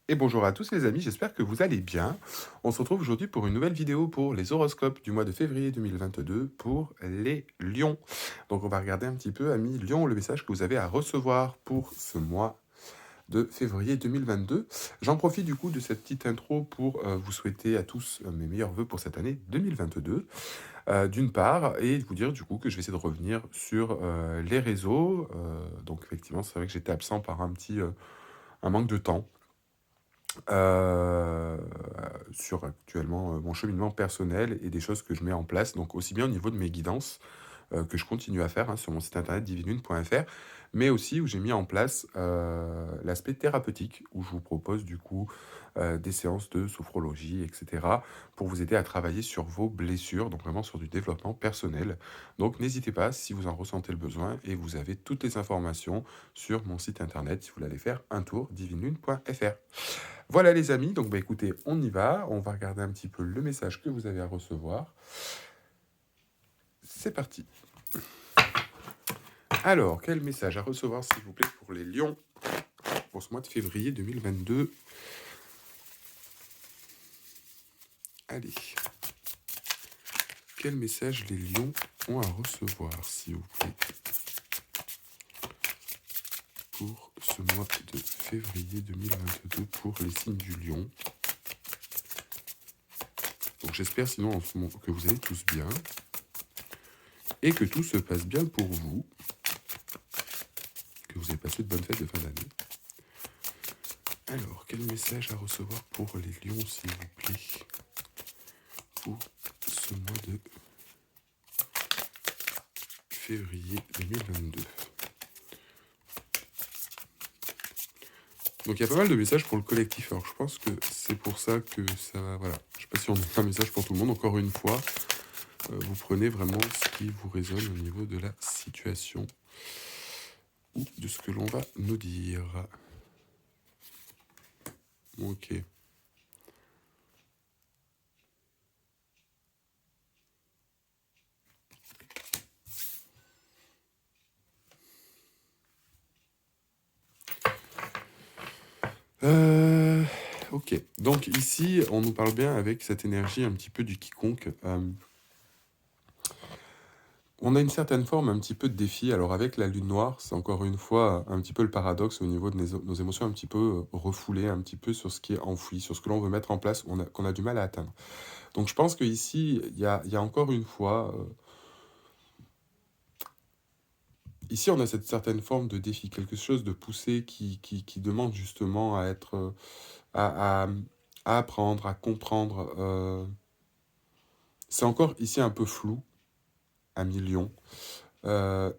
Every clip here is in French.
Et bonjour à tous les amis, j'espère que vous allez bien. On se retrouve aujourd'hui pour une nouvelle vidéo pour les horoscopes du mois de février 2022 pour les lions. Donc on va regarder un petit peu, amis lions, le message que vous avez à recevoir pour ce mois de février 2022. J'en profite du coup de cette petite intro pour vous souhaiter à tous mes meilleurs vœux pour cette année 2022, d'une part, et vous dire du coup que je vais essayer de revenir sur les réseaux. Donc effectivement, c'est vrai que j'étais absent par un manque de temps euh, sur actuellement mon cheminement personnel et des choses que je mets en place, donc aussi bien au niveau de mes guidances que je continue à faire sur mon site internet divinune.fr, mais aussi où j'ai mis en place l'aspect thérapeutique, où je vous propose du coup des séances de sophrologie, etc., pour vous aider à travailler sur vos blessures, donc vraiment sur du développement personnel. Donc n'hésitez pas si vous en ressentez le besoin, et vous avez toutes les informations sur mon site internet si vous voulez aller faire un tour, divinune.fr. Voilà les amis, donc bah écoutez, on y va, on va regarder un petit peu le message que vous avez à recevoir. C'est parti. Alors, quel message à recevoir s'il vous plaît pour les lions pour ce mois de février 2022? Allez, quel message les lions ont à recevoir s'il vous plaît pour ce mois de février 2022 pour les signes du lion? Donc j'espère sinon en ce moment que vous allez tous bien et que tout se passe bien pour vous, que vous avez passé de bonnes fêtes de fin d'année. Alors, quel message à recevoir pour les lions, s'il vous plaît, pour ce mois de février 2022? Donc, il y a pas mal de messages pour le collectif. Alors, je pense que c'est pour ça que ça va... Voilà. Je sais pas si on a un message pour tout le monde. Encore une fois, vous prenez vraiment ce qui vous résonne au niveau de la situation ou de ce que l'on va nous dire. Ok. Ok, donc ici, on nous parle bien avec cette énergie un petit peu du quiconque. On a une certaine forme, un petit peu de défi. Alors avec la lune noire, c'est encore une fois un petit peu le paradoxe au niveau de nos émotions un petit peu refoulées, un petit peu sur ce qui est enfoui, sur ce que l'on veut mettre en place, qu'on a du mal à atteindre. Donc je pense qu'ici, il y a encore une fois... ici, on a cette certaine forme de défi, quelque chose de poussé qui demande justement à être... à apprendre, à comprendre. C'est encore ici un peu flou, à millions.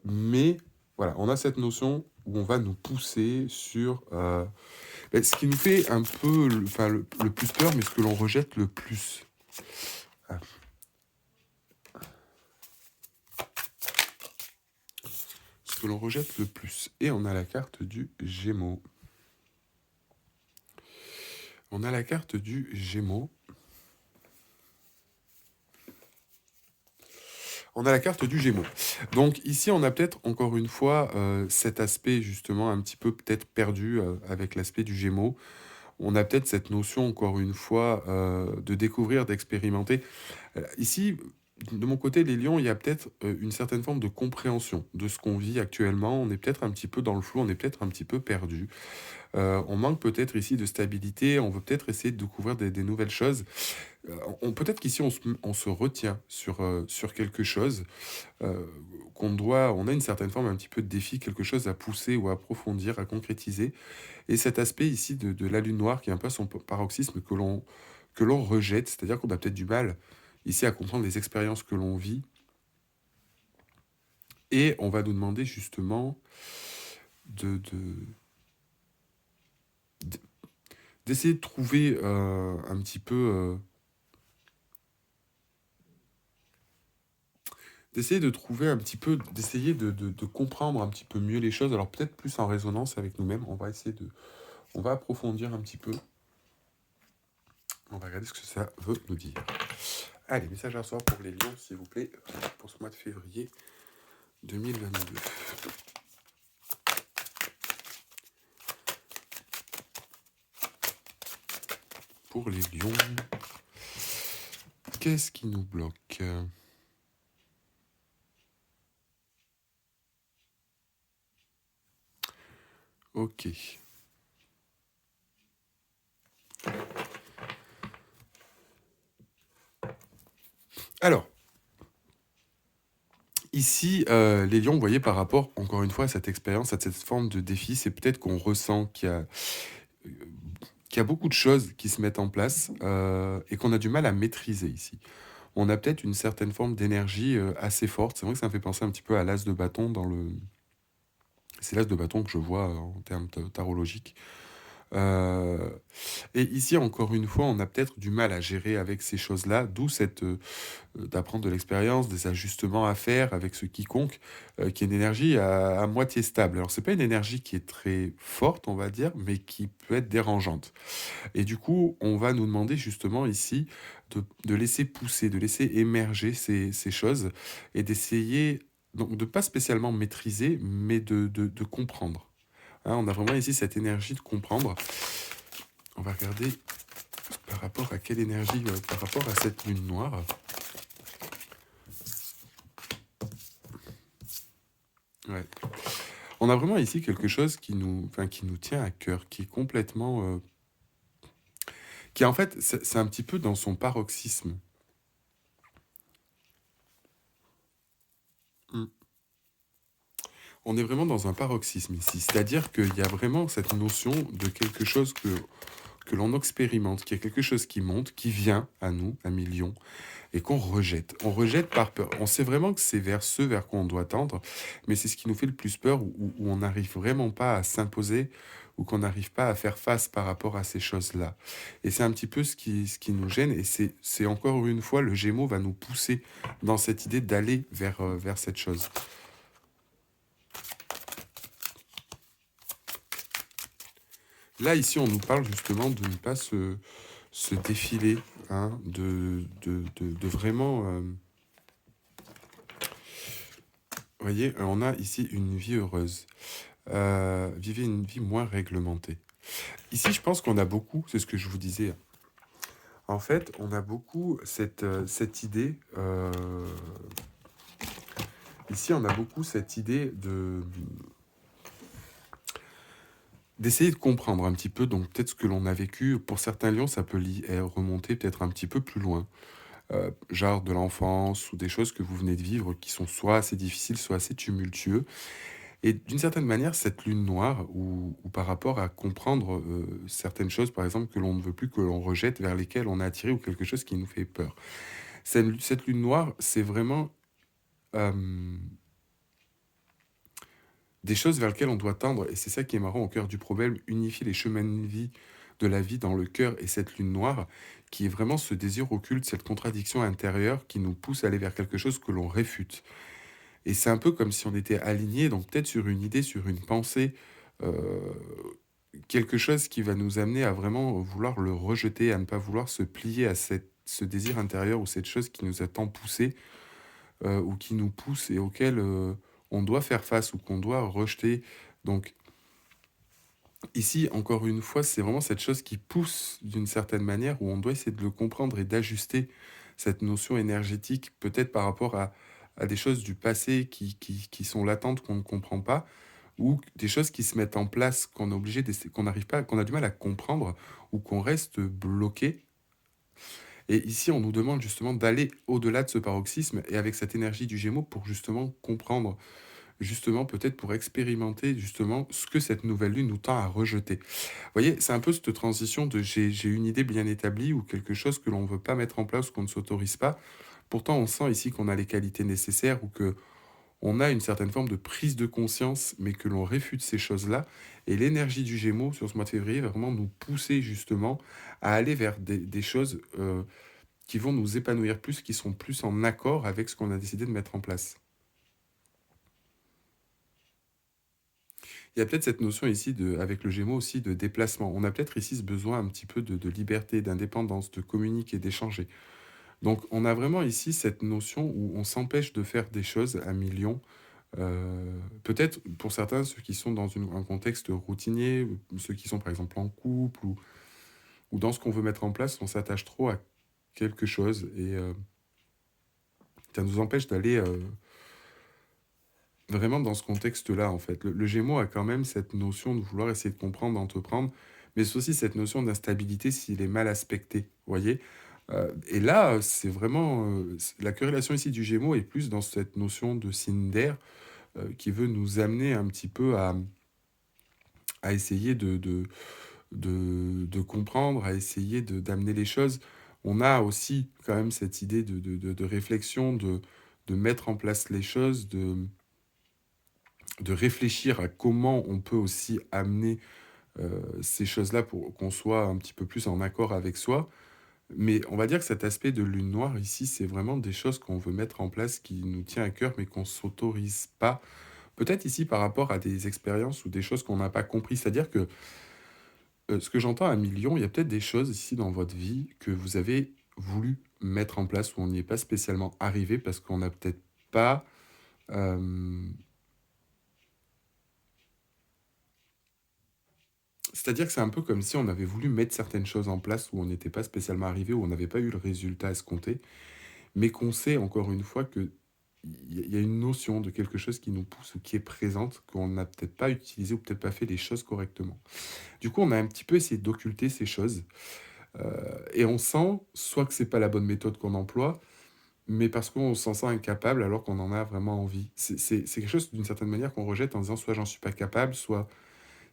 Mais voilà, on a cette notion où on va nous pousser sur ce qui nous fait un peu le plus peur, mais ce que l'on rejette le plus. Ah, ce que l'on rejette le plus. Et on a la carte du Gémeaux. On a la carte du Gémeaux. On a la carte du Gémeaux. Donc ici, on a peut-être encore une fois cet aspect justement un petit peu peut-être perdu avec l'aspect du Gémeaux. On a peut-être cette notion encore une fois de découvrir, d'expérimenter. Ici, de mon côté, les lions, il y a peut-être une certaine forme de compréhension de ce qu'on vit actuellement. On est peut-être un petit peu dans le flou, on est peut-être un petit peu perdu. On manque peut-être ici de stabilité, on veut peut-être essayer de découvrir des nouvelles choses. Peut-être qu'ici, on se retient sur quelque chose, euh, on a une certaine forme un petit peu de défi, quelque chose à pousser ou à approfondir, à concrétiser. Et cet aspect ici de la lune noire, qui est un peu son paroxysme que l'on rejette, c'est-à-dire qu'on a peut-être du mal ici à comprendre les expériences que l'on vit, et on va nous demander justement de- d'essayer de trouver un petit peu... d'essayer de trouver un petit peu, d'essayer de comprendre un petit peu mieux les choses, alors peut-être plus en résonance avec nous-mêmes, on va approfondir un petit peu, on va regarder ce que ça veut nous dire. Allez, message à recevoir pour les lions, s'il vous plaît, pour ce mois de février 2022. pour les lions, qu'est-ce qui nous bloque? Ok. Alors, ici, les lions, vous voyez, par rapport, encore une fois, à cette expérience, à cette forme de défi, c'est peut-être qu'on ressent qu'il y a beaucoup de choses qui se mettent en place et qu'on a du mal à maîtriser ici. On a peut-être une certaine forme d'énergie assez forte. C'est vrai que ça me fait penser un petit peu à l'as de bâton dans le... C'est l'as de bâton que je vois en termes tarologiques. Euh, et ici, encore une fois, on a peut-être du mal à gérer avec ces choses-là, d'où cette d'apprendre de l'expérience, des ajustements à faire avec ce quiconque, qui est une énergie à moitié stable. Alors, c'est pas une énergie qui est très forte, on va dire, mais qui peut être dérangeante. Et du coup, on va nous demander justement ici de laisser pousser, de laisser émerger ces choses et d'essayer, donc de pas spécialement maîtriser, mais de comprendre. Hein, on a vraiment ici cette énergie de comprendre. On va regarder par rapport à quelle énergie, par rapport à cette lune noire. Ouais. On a vraiment ici quelque chose qui nous tient à cœur, qui est complètement... qui en fait, c'est un petit peu dans son paroxysme. Mm. On est vraiment dans un paroxysme ici, c'est-à-dire qu'il y a vraiment cette notion de quelque chose que l'on expérimente, qu'il y a quelque chose qui monte, qui vient à nous, à millions, et qu'on rejette. On rejette par peur. On sait vraiment que c'est vers ce vers quoi on doit tendre, mais c'est ce qui nous fait le plus peur, où on n'arrive vraiment pas à s'imposer, ou qu'on n'arrive pas à faire face par rapport à ces choses-là. Et c'est un petit peu ce qui nous gêne, et c'est encore une fois, le Gémeaux va nous pousser dans cette idée d'aller vers cette chose. Là, ici, on nous parle justement de ne pas se défiler, hein, de vraiment... vous voyez, on a ici une vie heureuse. Vivez une vie moins réglementée. Ici, je pense qu'on a beaucoup, c'est ce que je vous disais. En fait, on a beaucoup cette idée. Ici, on a beaucoup cette idée d'essayer de comprendre un petit peu. Donc, peut-être ce que l'on a vécu. Pour certains lions, ça peut remonter peut-être un petit peu plus loin. Genre de l'enfance ou des choses que vous venez de vivre qui sont soit assez difficiles, soit assez tumultueux. Et d'une certaine manière, cette lune noire, ou par rapport à comprendre certaines choses, par exemple, que l'on ne veut plus, que l'on rejette, vers lesquelles on est attiré, ou quelque chose qui nous fait peur. Cette lune noire, c'est vraiment euh, des choses vers lesquelles on doit tendre, et c'est ça qui est marrant au cœur du problème, unifier les chemins de vie de la vie dans le cœur et cette lune noire, qui est vraiment ce désir occulte, cette contradiction intérieure qui nous pousse à aller vers quelque chose que l'on réfute. Et c'est un peu comme si on était aligné, donc peut-être sur une idée, sur une pensée, euh, quelque chose qui va nous amener à vraiment vouloir le rejeter, à ne pas vouloir se plier à ce désir intérieur ou cette chose qui nous a tant poussé, ou qui nous pousse et auquel on doit faire face ou qu'on doit rejeter. Donc ici, encore une fois, c'est vraiment cette chose qui pousse d'une certaine manière, où on doit essayer de le comprendre et d'ajuster cette notion énergétique, peut-être par rapport à des choses du passé qui sont latentes, qu'on ne comprend pas, ou des choses qui se mettent en place, qu'on est obligé qu'on n'arrive pas, qu'on a du mal à comprendre, ou qu'on reste bloqué. Et ici, on nous demande justement d'aller au-delà de ce paroxysme, et avec cette énergie du Gémeaux, pour justement comprendre, justement peut-être pour expérimenter justement ce que cette nouvelle lune nous tend à rejeter. Vous voyez, c'est un peu cette transition de j'ai une idée bien établie, ou quelque chose que l'on ne veut pas mettre en place, qu'on ne s'autorise pas. Pourtant, on sent ici qu'on a les qualités nécessaires, ou que on a une certaine forme de prise de conscience, mais que l'on réfute ces choses-là. Et l'énergie du Gémeaux sur ce mois de février va vraiment nous pousser justement à aller vers des choses qui vont nous épanouir plus, qui sont plus en accord avec ce qu'on a décidé de mettre en place. Il y a peut-être cette notion ici, avec le Gémeaux aussi, de déplacement. On a peut-être ici ce besoin un petit peu de liberté, d'indépendance, de communiquer, d'échanger. Donc on a vraiment ici cette notion où on s'empêche de faire des choses à millions. Peut-être pour certains, ceux qui sont dans un contexte routinier, ou ceux qui sont par exemple en couple, ou dans ce qu'on veut mettre en place, on s'attache trop à quelque chose et ça nous empêche d'aller vraiment dans ce contexte-là, en fait. Le Gémeaux a quand même cette notion de vouloir essayer de comprendre, d'entreprendre, mais c'est aussi cette notion d'instabilité s'il est mal aspecté, vous voyez? Et là, c'est vraiment, la corrélation ici du Gémeaux est plus dans cette notion de signe d'air, qui veut nous amener un petit peu à essayer de comprendre, à essayer d'amener les choses. On a aussi quand même cette idée de réflexion, de mettre en place les choses, de réfléchir à comment on peut aussi amener ces choses-là pour qu'on soit un petit peu plus en accord avec soi. Mais on va dire que cet aspect de lune noire ici, c'est vraiment des choses qu'on veut mettre en place, qui nous tient à cœur, mais qu'on ne s'autorise pas. Peut-être ici par rapport à des expériences ou des choses qu'on n'a pas compris. C'est-à-dire que ce que j'entends à millions, il y a peut-être des choses ici dans votre vie que vous avez voulu mettre en place où on n'y est pas spécialement arrivé parce qu'on n'a peut-être pas... euh, C'est-à-dire que c'est un peu comme si on avait voulu mettre certaines choses en place où on n'était pas spécialement arrivé, où on n'avait pas eu le résultat escompté, mais qu'on sait encore une fois que il y a une notion de quelque chose qui nous pousse ou qui est présente, qu'on n'a peut-être pas utilisé ou peut-être pas fait les choses correctement. Du coup, on a un petit peu essayé d'occulter ces choses, et on sent soit que c'est pas la bonne méthode qu'on emploie, mais parce qu'on s'en sent incapable alors qu'on en a vraiment envie. C'est quelque chose d'une certaine manière qu'on rejette en disant soit j'en suis pas capable, soit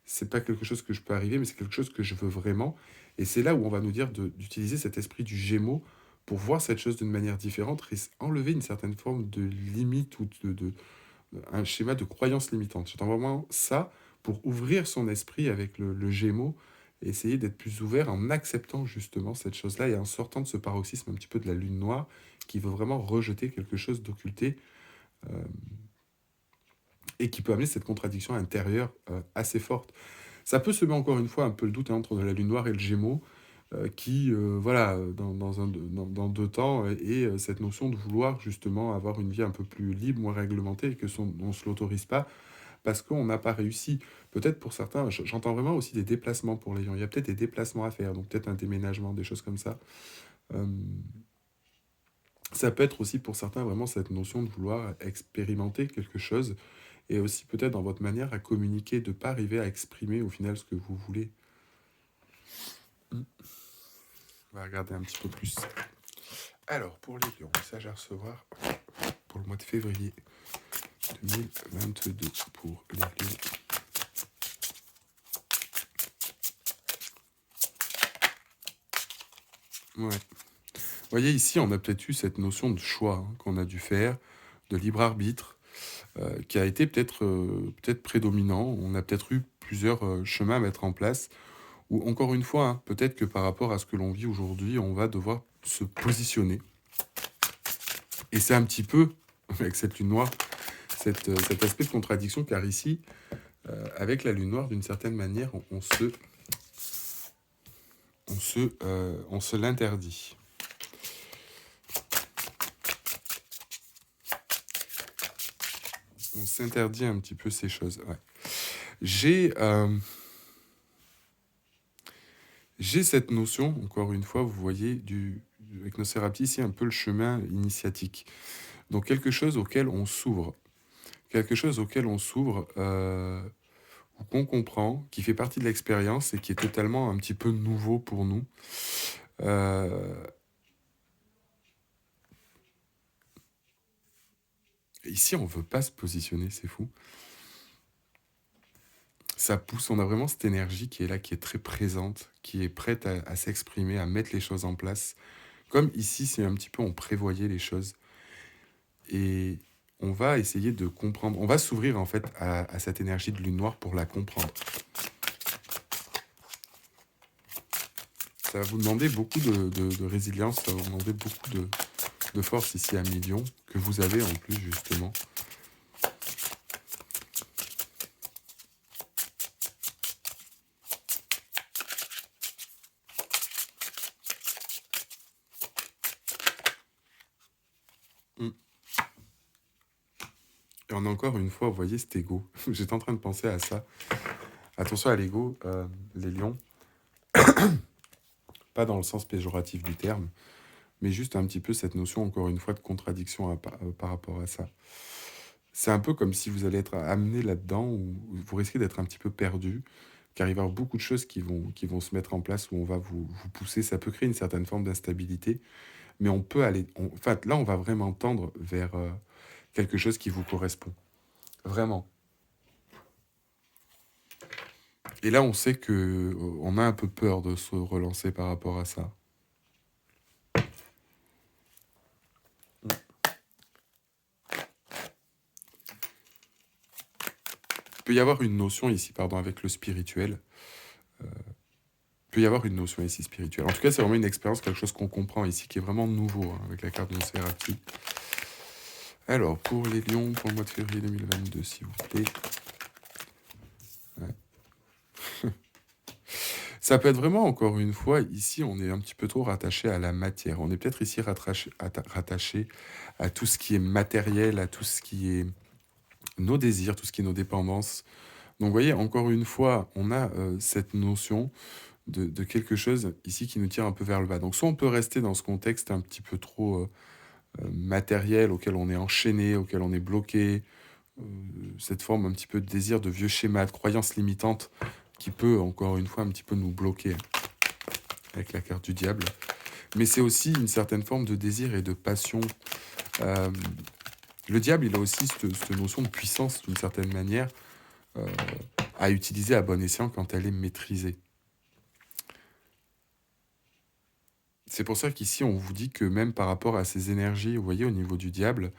c'est pas quelque chose que je peux arriver, mais c'est quelque chose que je veux vraiment. Et c'est là où on va nous dire d'utiliser cet esprit du Gémeaux pour voir cette chose d'une manière différente, enlever une certaine forme de limite ou un schéma de croyance limitante. J'entends vraiment ça pour ouvrir son esprit avec le Gémeaux et essayer d'être plus ouvert en acceptant justement cette chose-là et en sortant de ce paroxysme un petit peu de la lune noire qui veut vraiment rejeter quelque chose d'occulté euh, et qui peut amener cette contradiction intérieure assez forte. Ça peut semer encore une fois un peu le doute entre la lune noire et le Gémeaux, qui, voilà, dans deux temps, et cette notion de vouloir justement avoir une vie un peu plus libre, moins réglementée, et que on ne se l'autorise pas parce qu'on n'a pas réussi. Peut-être pour certains, j'entends vraiment aussi des déplacements pour les gens. Il y a peut-être des déplacements à faire, donc peut-être un déménagement, des choses comme ça. Euh, Ça peut être aussi pour certains vraiment cette notion de vouloir expérimenter quelque chose et aussi peut-être dans votre manière à communiquer, de ne pas arriver à exprimer au final ce que vous voulez. On va regarder un petit peu plus. Alors, pour les lions, message à recevoir pour le mois de février 2022 pour les lions. Ouais. Vous voyez, ici, on a peut-être eu cette notion de choix qu'on a dû faire, de libre arbitre, qui a été peut-être prédominant. On a peut-être eu plusieurs chemins à mettre en place. Ou encore une fois, peut-être que par rapport à ce que l'on vit aujourd'hui, on va devoir se positionner. Et c'est un petit peu, avec cette lune noire, cet aspect de contradiction, car ici, avec la lune noire, d'une certaine manière, on se l'interdit. On s'interdit un petit peu ces choses. Ouais. J'ai cette notion, encore une fois, vous voyez, avec nos thérapies, ici, un peu le chemin initiatique. Donc quelque chose auquel on s'ouvre. Quelque chose auquel on s'ouvre, ou qu'on comprend, qui fait partie de l'expérience et qui est totalement un petit peu nouveau pour nous. Euh, Ici, on veut pas se positionner, c'est fou. Ça pousse, on a vraiment cette énergie qui est là, qui est très présente, qui est prête à s'exprimer, à mettre les choses en place. Comme ici, c'est un petit peu, on prévoyait les choses. Et on va essayer de comprendre, on va s'ouvrir en fait à cette énergie de lune noire pour la comprendre. Ça va vous demander beaucoup de résilience, ça va vous demander beaucoup de force ici à Million, que vous avez en plus justement. Mm. Et on a encore une fois, vous voyez, cet ego. J'étais en train de penser à ça. Attention à l'ego, les lions. pas dans le sens péjoratif du terme, mais juste un petit peu cette notion, encore une fois, de contradiction par rapport à ça. C'est un peu comme si vous allez être amené là-dedans, ou vous risquez d'être un petit peu perdu, car il va y avoir beaucoup de choses qui vont se mettre en place, où on va vous pousser. Ça peut créer une certaine forme d'instabilité, mais on peut aller... en fait, là, on va vraiment tendre vers quelque chose qui vous correspond. Vraiment. Et là, on sait que on a un peu peur de se relancer par rapport à ça. Il peut y avoir une notion ici, pardon, avec le spirituel. Il peut y avoir une notion ici spirituelle. En tout cas, c'est vraiment une expérience, quelque chose qu'on comprend ici, qui est vraiment nouveau, hein, avec la carte de Nosferatu. Alors, pour les lions, pour le mois de février 2022, s'il vous plaît. Ouais. Ça peut être vraiment, encore une fois, ici, on est un petit peu trop rattaché à la matière. On est peut-être ici rattaché à tout ce qui est matériel, à tout ce qui est nos désirs, tout ce qui est nos dépendances. Donc, vous voyez, encore une fois, on a cette notion de quelque chose ici qui nous tire un peu vers le bas. Donc, soit on peut rester dans ce contexte un petit peu trop matériel, auquel on est enchaîné, auquel on est bloqué, cette forme un petit peu de désir, de vieux schéma, de croyance limitante qui peut, encore une fois, un petit peu nous bloquer avec la carte du diable. Mais c'est aussi une certaine forme de désir et de passion. Euh, le diable, il a aussi cette notion de puissance, d'une certaine manière, euh, à utiliser à bon escient quand elle est maîtrisée. C'est pour ça qu'ici, on vous dit que même par rapport à ces énergies, vous voyez, au niveau du diable,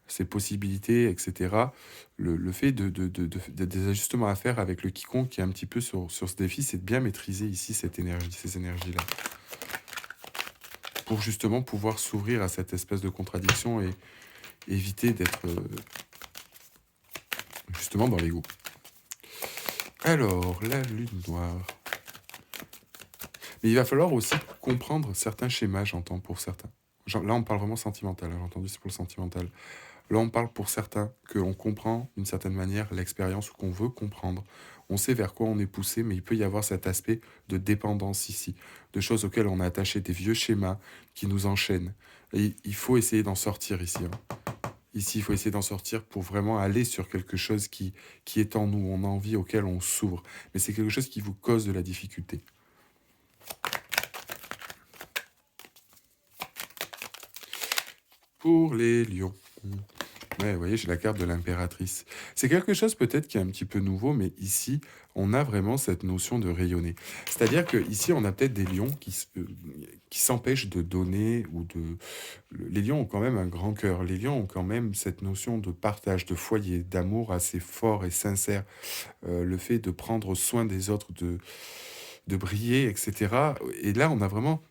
ses possibilités, etc., le fait des ajustements à faire avec le quiconque qui est un petit peu sur ce défi, c'est de bien maîtriser ici cette énergie, ces énergies-là, pour justement pouvoir s'ouvrir à cette espèce de contradiction et éviter d'être justement dans l'ego. Alors, la lune noire. Mais il va falloir aussi comprendre certains schémas, j'entends, pour certains. Là, on parle vraiment sentimental, hein, j'ai entendu, c'est pour le sentimental. Là, on parle pour certains qu'on comprend d'une certaine manière l'expérience ou qu'on veut comprendre. On sait vers quoi on est poussé, mais il peut y avoir cet aspect de dépendance ici, de choses auxquelles on a attaché des vieux schémas qui nous enchaînent. Et il faut essayer d'en sortir ici. Hein. Ici, il faut essayer d'en sortir pour vraiment aller sur quelque chose qui est en nous, on a envie, auquel on s'ouvre. Mais c'est quelque chose qui vous cause de la difficulté. Pour les lions. Ouais, vous voyez, j'ai la carte de l'impératrice. C'est quelque chose peut-être qui est un petit peu nouveau, mais ici, on a vraiment cette notion de rayonner. C'est-à-dire que ici, on a peut-être des lions qui s'empêchent de donner ou de... Les lions ont quand même un grand cœur. Les lions ont quand même cette notion de partage, de foyer, d'amour assez fort et sincère. Le fait de prendre soin des autres, de briller, etc. Et là, on a vraiment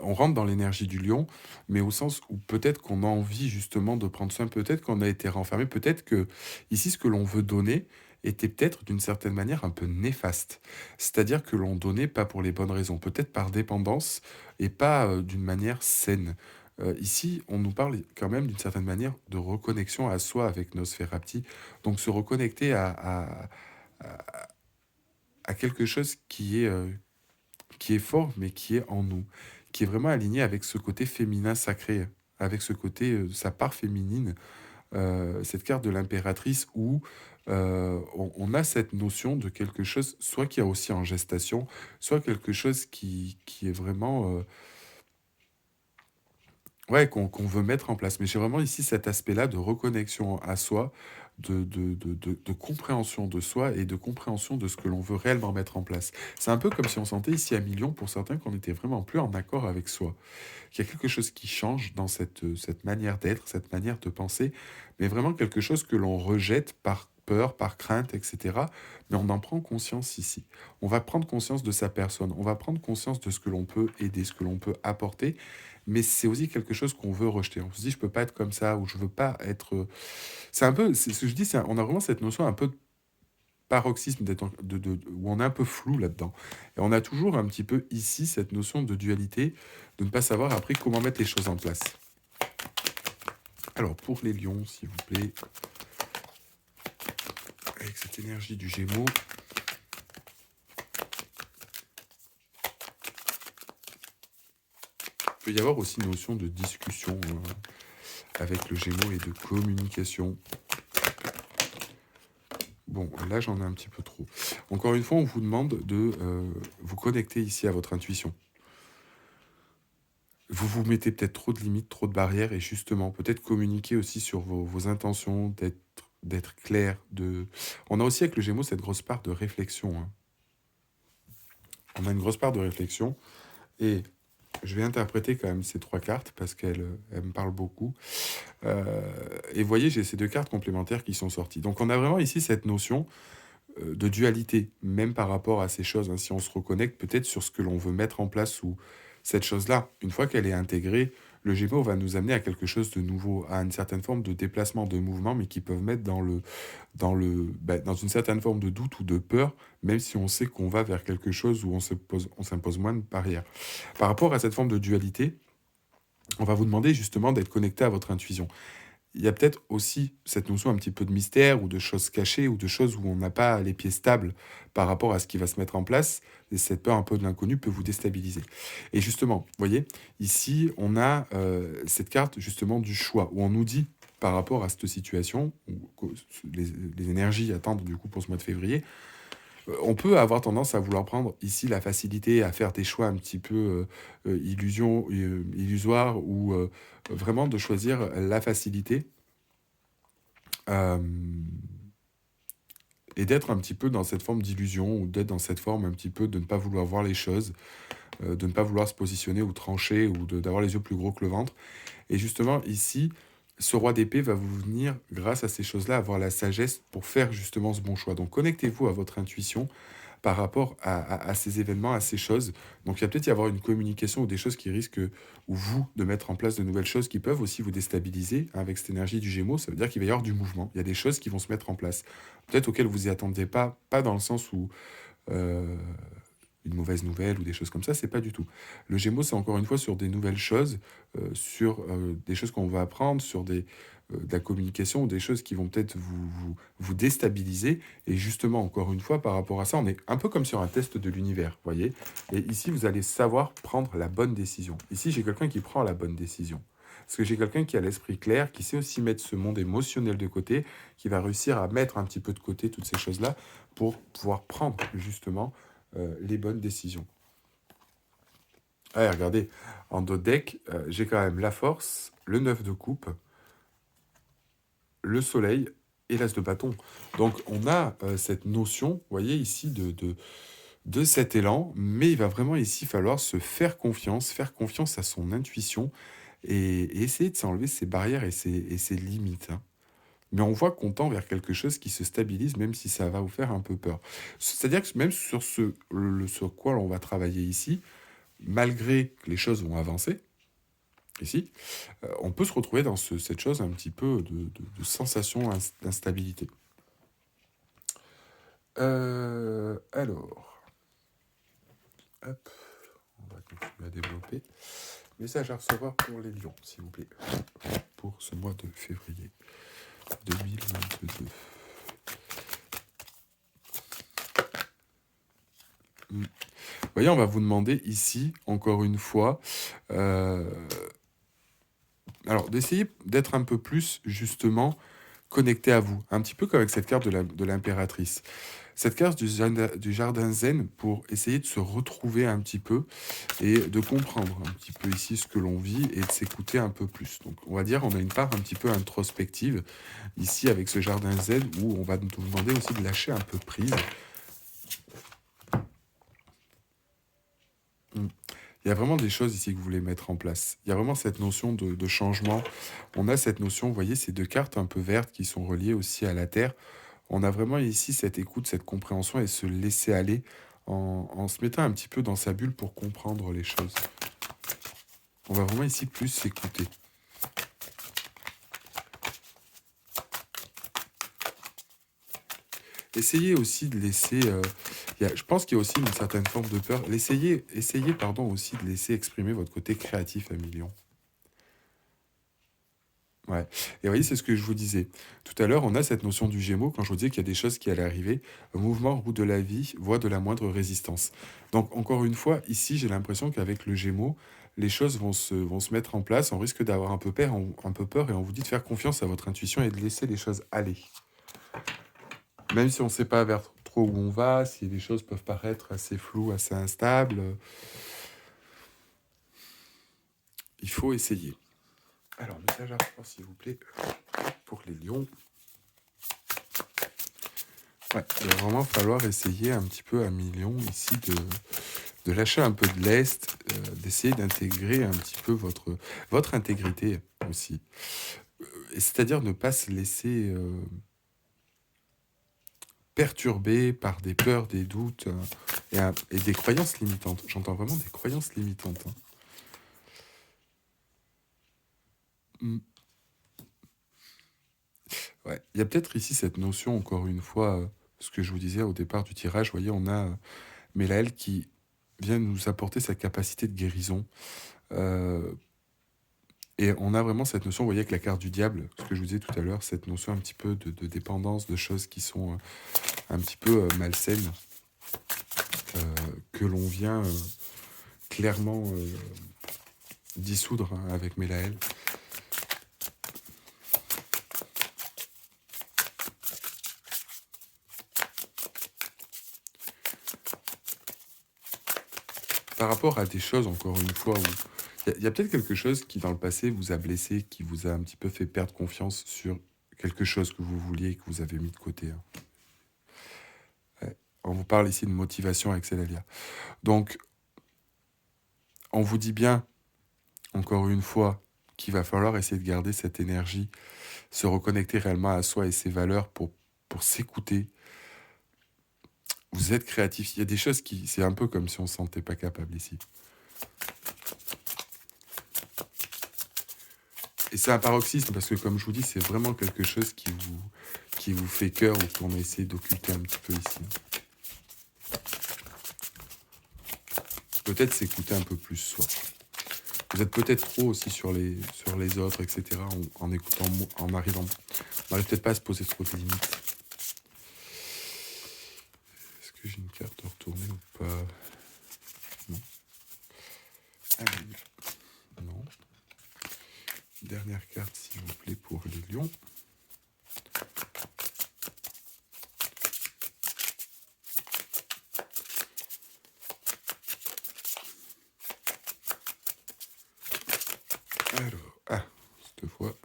on rentre dans l'énergie du lion, mais au sens où peut-être qu'on a envie justement de prendre soin, peut-être qu'on a été renfermé, peut-être que ici ce que l'on veut donner était peut-être d'une certaine manière un peu néfaste. C'est-à-dire que l'on donnait pas pour les bonnes raisons, peut-être par dépendance et pas d'une manière saine. Ici, on nous parle quand même d'une certaine manière de reconnexion à soi avec Nosferatu, donc se reconnecter à quelque chose qui est fort, mais qui est en nous, qui est vraiment aligné avec ce côté féminin sacré, avec ce côté, sa part féminine, cette carte de l'impératrice où on a cette notion de quelque chose, soit qui est aussi en gestation, soit quelque chose qui est vraiment, ouais, qu'on veut mettre en place. Mais j'ai vraiment ici cet aspect-là de reconnexion à soi, de compréhension de soi et de compréhension de ce que l'on veut réellement mettre en place. C'est un peu comme si on sentait ici à Million, pour certains, qu'on n'était vraiment plus en accord avec soi. Qu'il y a quelque chose qui change dans cette manière d'être, cette manière de penser, mais vraiment quelque chose que l'on rejette par peur, par crainte, etc. Mais on en prend conscience ici. On va prendre conscience de sa personne, on va prendre conscience de ce que l'on peut aider, ce que l'on peut apporter, mais c'est aussi quelque chose qu'on veut rejeter. On se dit, je peux pas être comme ça, ou je veux pas être... C'est un peu, c'est ce que je dis, on a vraiment cette notion un peu de paroxysme, où on est un peu flou là-dedans. Et on a toujours un petit peu ici cette notion de dualité, de ne pas savoir après comment mettre les choses en place. Alors, pour les lions, s'il vous plaît, avec cette énergie du Gémeaux. Il peut y avoir aussi une notion de discussion avec le Gémeaux et de communication. Bon, là j'en ai un petit peu trop. Encore une fois, on vous demande de vous connecter ici à votre intuition. Vous vous mettez peut-être trop de limites, trop de barrières, et justement, peut-être communiquer aussi sur vos intentions, d'être clair. On a aussi avec le Gémeaux cette grosse part de réflexion, hein. On a une grosse part de réflexion, et je vais interpréter quand même ces trois cartes parce qu'elles me parlent beaucoup. Et vous voyez, j'ai ces deux cartes complémentaires qui sont sorties. Donc on a vraiment ici cette notion de dualité, même par rapport à ces choses, hein. Si on se reconnecte peut-être sur ce que l'on veut mettre en place ou cette chose-là, une fois qu'elle est intégrée, le Gémeaux va nous amener à quelque chose de nouveau, à une certaine forme de déplacement, de mouvement, mais qui peuvent mettre dans une certaine forme de doute ou de peur, même si on sait qu'on va vers quelque chose où on s'impose moins de barrières. Par rapport à cette forme de dualité, on va vous demander justement d'être connecté à votre intuition. Il y a peut-être aussi cette notion un petit peu de mystère ou de choses cachées ou de choses où on n'a pas les pieds stables par rapport à ce qui va se mettre en place. Et cette peur un peu de l'inconnu peut vous déstabiliser. Et justement, vous voyez, ici, on a cette carte justement du choix où on nous dit par rapport à cette situation, où les énergies attendent du coup pour ce mois de février, on peut avoir tendance à vouloir prendre ici la facilité, à faire des choix un petit peu illusoires ou vraiment de choisir la facilité euh, et d'être un petit peu dans cette forme d'illusion ou d'être dans cette forme un petit peu de ne pas vouloir voir les choses, de ne pas vouloir se positionner ou trancher ou d'avoir les yeux plus gros que le ventre. Et justement, ici, ce roi d'épée va vous venir, grâce à ces choses-là, avoir la sagesse pour faire justement ce bon choix. Donc connectez-vous à votre intuition par rapport à ces événements, à ces choses. Donc il y a peut-être y avoir une communication ou des choses qui risquent, ou vous, de mettre en place de nouvelles choses qui peuvent aussi vous déstabiliser, hein. Avec cette énergie du Gémeaux, ça veut dire qu'il va y avoir du mouvement. Il y a des choses qui vont se mettre en place. Peut-être auxquelles vous y attendiez pas dans le sens où euh, une mauvaise nouvelle ou des choses comme ça, c'est pas du tout. Le Gémeaux, c'est encore une fois sur des nouvelles choses, sur des choses qu'on va apprendre, sur de la communication, ou des choses qui vont peut-être vous déstabiliser. Et justement, encore une fois, par rapport à ça, on est un peu comme sur un test de l'univers, vous voyez. Et ici, vous allez savoir prendre la bonne décision. Ici, j'ai quelqu'un qui prend la bonne décision. Parce que j'ai quelqu'un qui a l'esprit clair, qui sait aussi mettre ce monde émotionnel de côté, qui va réussir à mettre un petit peu de côté toutes ces choses-là pour pouvoir prendre justement les bonnes décisions. Allez, regardez, en dos de deck, j'ai quand même la force, le 9 de coupe, le soleil et l'as de bâton. Donc on a cette notion, vous voyez ici, de cet élan, mais il va vraiment ici falloir se faire confiance à son intuition et essayer de s'enlever ses barrières et ses limites, hein. Mais on voit qu'on tend vers quelque chose qui se stabilise, même si ça va vous faire un peu peur. C'est-à-dire que même sur quoi on va travailler ici, malgré que les choses vont avancer, ici, on peut se retrouver dans cette chose un petit peu de sensation d'instabilité. Alors, hop, on va continuer à développer. Message à recevoir pour les lions, s'il vous plaît, pour ce mois de février 2022. Vous voyez, on va vous demander ici, encore une fois, alors d'essayer d'être un peu plus, justement, connecté à vous. Un petit peu comme avec cette carte de l'impératrice. Cette carte du jardin zen pour essayer de se retrouver un petit peu et de comprendre un petit peu ici ce que l'on vit et de s'écouter un peu plus. Donc on va dire on a une part un petit peu introspective ici avec ce jardin zen où on va nous demander aussi de lâcher un peu prise. Il y a vraiment des choses ici que vous voulez mettre en place. Il y a vraiment cette notion de changement. On a cette notion, vous voyez, ces deux cartes un peu vertes qui sont reliées aussi à la Terre. On a vraiment ici cette écoute, cette compréhension et se laisser aller en se mettant un petit peu dans sa bulle pour comprendre les choses. On va vraiment ici plus s'écouter. Essayez aussi de laisser... je pense qu'il y a aussi une certaine forme de peur. Essayez aussi de laisser exprimer votre côté créatif à millions. Ouais. Et vous voyez, c'est ce que je vous disais. Tout à l'heure, on a cette notion du Gémeaux, quand je vous disais qu'il y a des choses qui allaient arriver. Mouvement, roue de la vie, voie de la moindre résistance. Donc, encore une fois, ici, j'ai l'impression qu'avec le Gémeaux, les choses vont se mettre en place. On risque d'avoir un peu peur et on vous dit de faire confiance à votre intuition et de laisser les choses aller. Même si on ne sait pas vers trop où on va, si les choses peuvent paraître assez floues, assez instables, il faut essayer. Alors, message à froid, s'il vous plaît, pour les lions. Ouais, il va vraiment falloir essayer un petit peu à mi-lion ici de lâcher un peu de lest, d'essayer d'intégrer un petit peu votre intégrité aussi. Et c'est-à-dire ne pas se laisser perturber par des peurs, des doutes et des croyances limitantes. J'entends vraiment des croyances limitantes. Hein. Mm. Ouais. Il y a peut-être ici cette notion, encore une fois, ce que je vous disais au départ du tirage, vous voyez, on a Mélaël qui vient nous apporter sa capacité de guérison. Euh, et on a vraiment cette notion, vous voyez, avec la carte du diable, ce que je vous disais tout à l'heure, cette notion un petit peu de dépendance, de choses qui sont un petit peu malsaines, que l'on vient clairement dissoudre hein, avec Mélaël. Par rapport à des choses, encore une fois, où il y a peut-être quelque chose qui, dans le passé, vous a blessé, qui vous a un petit peu fait perdre confiance sur quelque chose que vous vouliez et que vous avez mis de côté. Hein. Ouais. On vous parle ici de motivation avec Célalia. Donc, on vous dit bien, encore une fois, qu'il va falloir essayer de garder cette énergie, se reconnecter réellement à soi et ses valeurs pour s'écouter. Vous êtes créatif. Il y a des choses qui... C'est un peu comme si on ne se sentait pas capable ici. Et c'est un paroxysme parce que, comme je vous dis, c'est vraiment quelque chose qui vous fait cœur ou qu'on essaie d'occulter un petit peu ici. Peut-être s'écouter un peu plus soi. Vous êtes peut-être trop aussi sur les autres, etc. En écoutant, en arrivant. On n'arrive peut-être pas à se poser trop de limites. Est-ce que j'ai une carte à retourner ou pas? Non. Allez. Non. Dernière carte, s'il vous plaît, pour les lions. Alors, cette fois.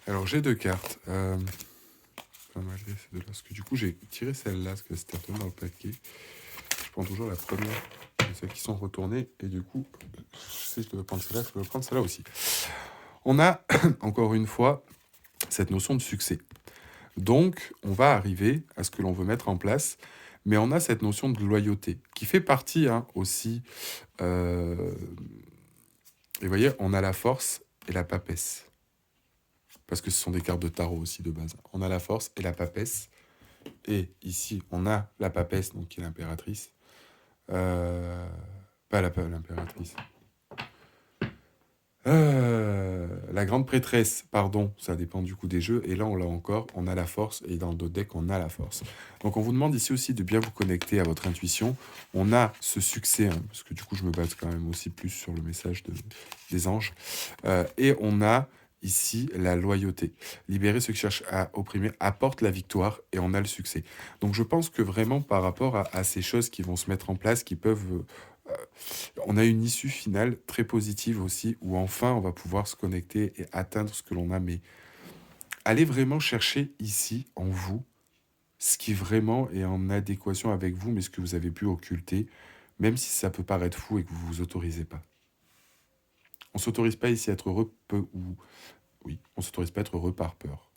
Alors, j'ai deux cartes. Pas malgré ces deux-là. Parce que du coup, j'ai tiré celle-là, parce que c'était retourné dans le paquet. Je prends toujours la première, celles qui sont retournées. Et du coup, si je devais prendre celle-là, je peux prendre celle-là aussi. On a, encore une fois, cette notion de succès. Donc, on va arriver à ce que l'on veut mettre en place, mais on a cette notion de loyauté, qui fait partie hein, aussi... Et vous voyez, on a la force et la papesse. Parce que ce sont des cartes de tarot aussi de base. On a la force et la papesse. Et ici, on a la papesse, donc qui est l'impératrice. Pas l'impératrice. La grande prêtresse, pardon, ça dépend du coup des jeux. Et là, on l'a encore, on a la force. Et dans d'autres decks, on a la force. Donc, on vous demande ici aussi de bien vous connecter à votre intuition. On a ce succès, hein, parce que du coup, je me base quand même aussi plus sur le message des anges. Et on a ici la loyauté. Libérer ceux qui cherchent à opprimer apporte la victoire et on a le succès. Donc, je pense que vraiment, par rapport à ces choses qui vont se mettre en place, qui peuvent... on a une issue finale très positive aussi, où enfin on va pouvoir se connecter et atteindre ce que l'on a. Mais allez vraiment chercher ici, en vous, ce qui vraiment est en adéquation avec vous, mais ce que vous avez pu occulter, même si ça peut paraître fou et que vous ne vous autorisez pas. On ne s'autorise pas ici à être heureux, oui, on ne s'autorise pas à être heureux par peur.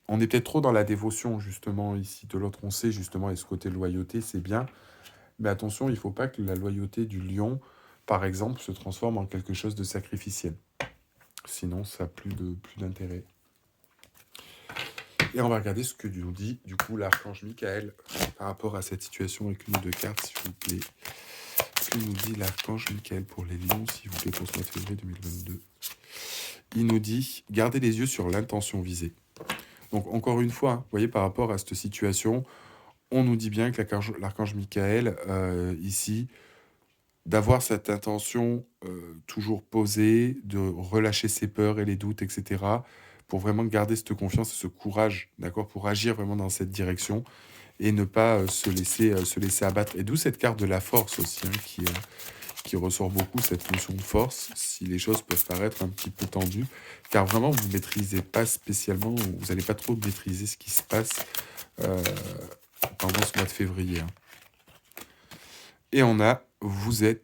On est peut-être trop dans la dévotion, justement, ici, de l'autre. On sait, justement, et ce côté loyauté, c'est bien. Mais attention, il ne faut pas que la loyauté du lion, par exemple, se transforme en quelque chose de sacrificiel. Sinon, ça n'a plus d'intérêt. Et on va regarder ce que nous dit, du coup, l'archange Michael par rapport à cette situation avec une ou deux cartes, s'il vous plaît. que nous dit l'archange Michael pour les lions, s'il vous plaît, pour ce mois de février 2022? Il nous dit, gardez les yeux sur l'intention visée. Donc, encore une fois, vous voyez, par rapport à cette situation, on nous dit bien que l'archange Michael, ici, d'avoir cette intention toujours posée, de relâcher ses peurs et les doutes, etc., pour vraiment garder cette confiance et ce courage, d'accord, pour agir vraiment dans cette direction et ne pas se laisser abattre. Et d'où cette carte de la force aussi, hein, qui ressort beaucoup, cette notion de force, si les choses peuvent paraître un petit peu tendues, car vraiment, vous ne maîtrisez pas spécialement, vous n'allez pas trop maîtriser ce qui se passe pendant ce mois de février. Hein. Et on a, vous et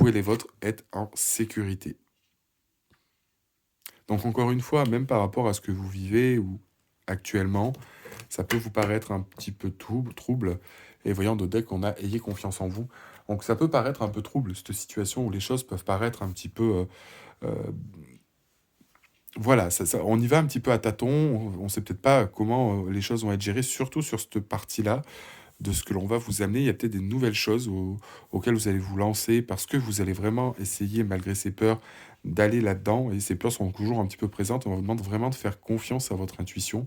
les vôtres êtes en sécurité. Donc encore une fois, même par rapport à ce que vous vivez ou actuellement, ça peut vous paraître un petit peu trouble. Et voyant de deck, on a ayez confiance en vous. Donc ça peut paraître un peu trouble, cette situation où les choses peuvent paraître un petit peu... voilà, on y va un petit peu à tâtons. On ne sait peut-être pas comment les choses vont être gérées, surtout sur cette partie-là de ce que l'on va vous amener. Il y a peut-être des nouvelles choses auxquelles vous allez vous lancer parce que vous allez vraiment essayer, malgré ces peurs, d'aller là-dedans. Et ces peurs sont toujours un petit peu présentes. On vous demande vraiment de faire confiance à votre intuition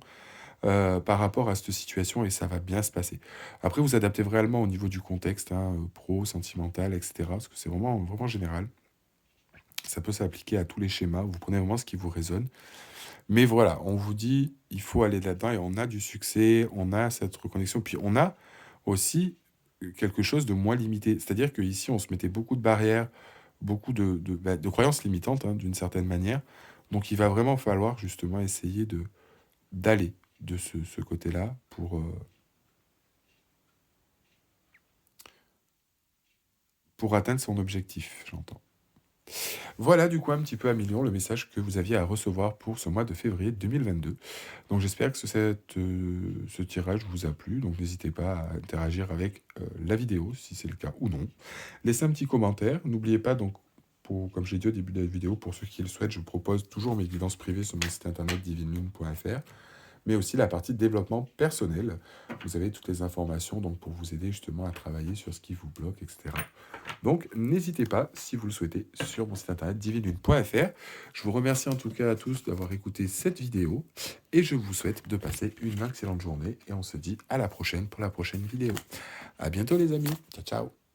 par rapport à cette situation et ça va bien se passer. Après, vous adaptez vraiment au niveau du contexte, hein, pro, sentimental, etc. Parce que c'est vraiment, vraiment général. Ça peut s'appliquer à tous les schémas. Vous prenez vraiment ce qui vous résonne. Mais voilà, on vous dit, il faut aller là-dedans et on a du succès, on a cette reconnexion. Puis on a aussi quelque chose de moins limité. C'est-à-dire qu'ici, on se mettait beaucoup de barrières, beaucoup de croyances limitantes, hein, d'une certaine manière. Donc, il va vraiment falloir justement essayer d'aller de ce côté-là pour atteindre son objectif, j'entends. Voilà du coup un petit peu à million le message que vous aviez à recevoir pour ce mois de février 2022. Donc j'espère que ce tirage vous a plu. Donc n'hésitez pas à interagir avec la vidéo si c'est le cas ou non. Laissez un petit commentaire. N'oubliez pas donc, comme j'ai dit au début de la vidéo, pour ceux qui le souhaitent, je vous propose toujours mes guidances privées sur mon site internet divinelune.fr, mais aussi la partie développement personnel. Vous avez toutes les informations donc, pour vous aider justement à travailler sur ce qui vous bloque, etc. Donc, n'hésitez pas, si vous le souhaitez, sur mon site internet divinelune.fr. Je vous remercie en tout cas à tous d'avoir écouté cette vidéo et je vous souhaite de passer une excellente journée et on se dit à la prochaine pour la prochaine vidéo. À bientôt les amis. Ciao, ciao.